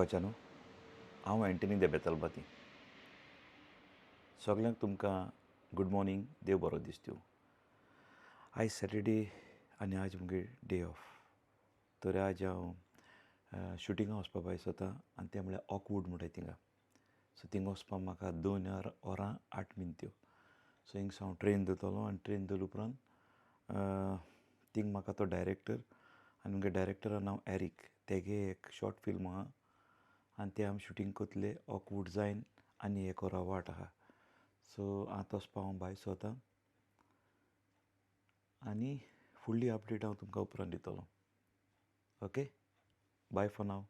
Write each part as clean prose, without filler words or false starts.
दोगांच्या न्हू हांव एंटनी दे बेतालबाती सगल्यांक तुमकां गूड मॉर्निंग देव बरो दीस दिवं. आयज सॅटर्डे आनी आज मुगे डे ऑफ तर आज हांव शुटिंगां वचपा भायर सरतां आनी तें म्हळ्यार ऑकवूड म्हणटाय थिंगा. सो थिंगा वचपाक म्हाका 2 वरां 8 मिनट्यो. सो हिंगसर हांव ट्रेन धरतलो आनी ट्रेन धरले उपरांत थिंग म्हाका तो डायरेक्टर आनी मुगे डायरेक्टरान नांव एरिक तेगे एक शॉर्ट फिल्म आहा आनी तें आमी शुटींग करतले ऑकवूड जायन आनी एक वरा वाट आहा. सो आतां वचपाक हांव भायर सरतां आनी फुडली अपडेट हांव तुमकां उपरांत दितलो. Okay, bye for now.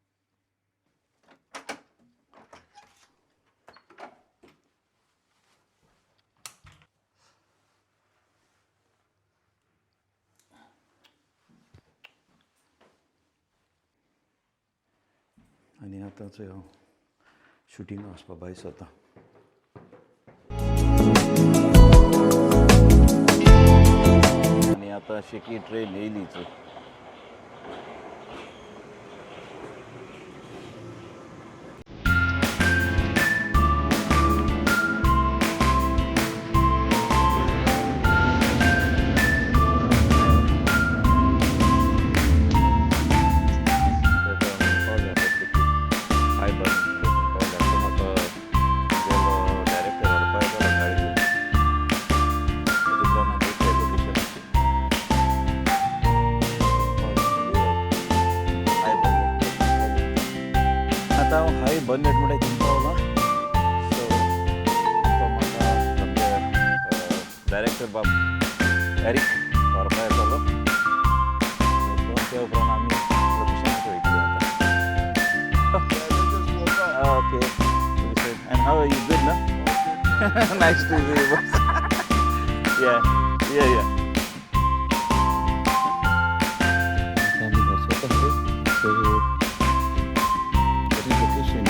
आनी आतांच हांव शुटिंगां वचपा भायर सरतां. आनी आतां शेकी ट्रेन येयलीच. आतां हांव हाय बर्नेट म्हणटा थिंगा पावलां. सो तो म्हाका आमचे डायरेक्टर बाब एरिक व्हरपा येतलो. ते उपरांत आमी लोकेशनाचेर वयतलीं आतां. Okay, and how are you? Good ना? Nice to see you. या आमी वचपाक सो location.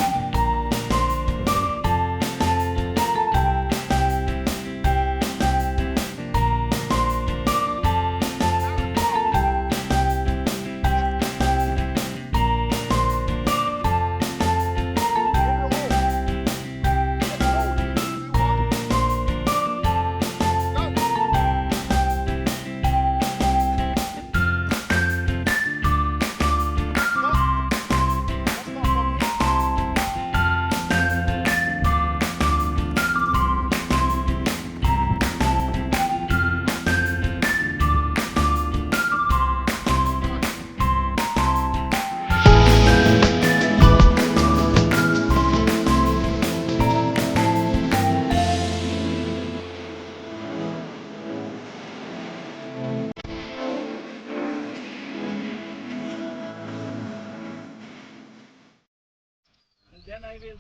Then I will.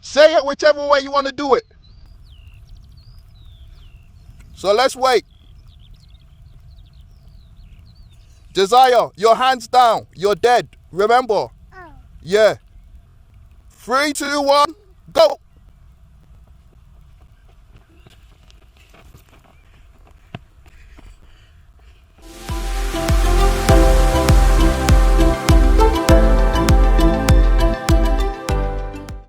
Say it whichever way you want to do it. So let's wait. Josiah, your hands down. You're dead. Remember? Oh. Yeah. 3, 2, 1, go.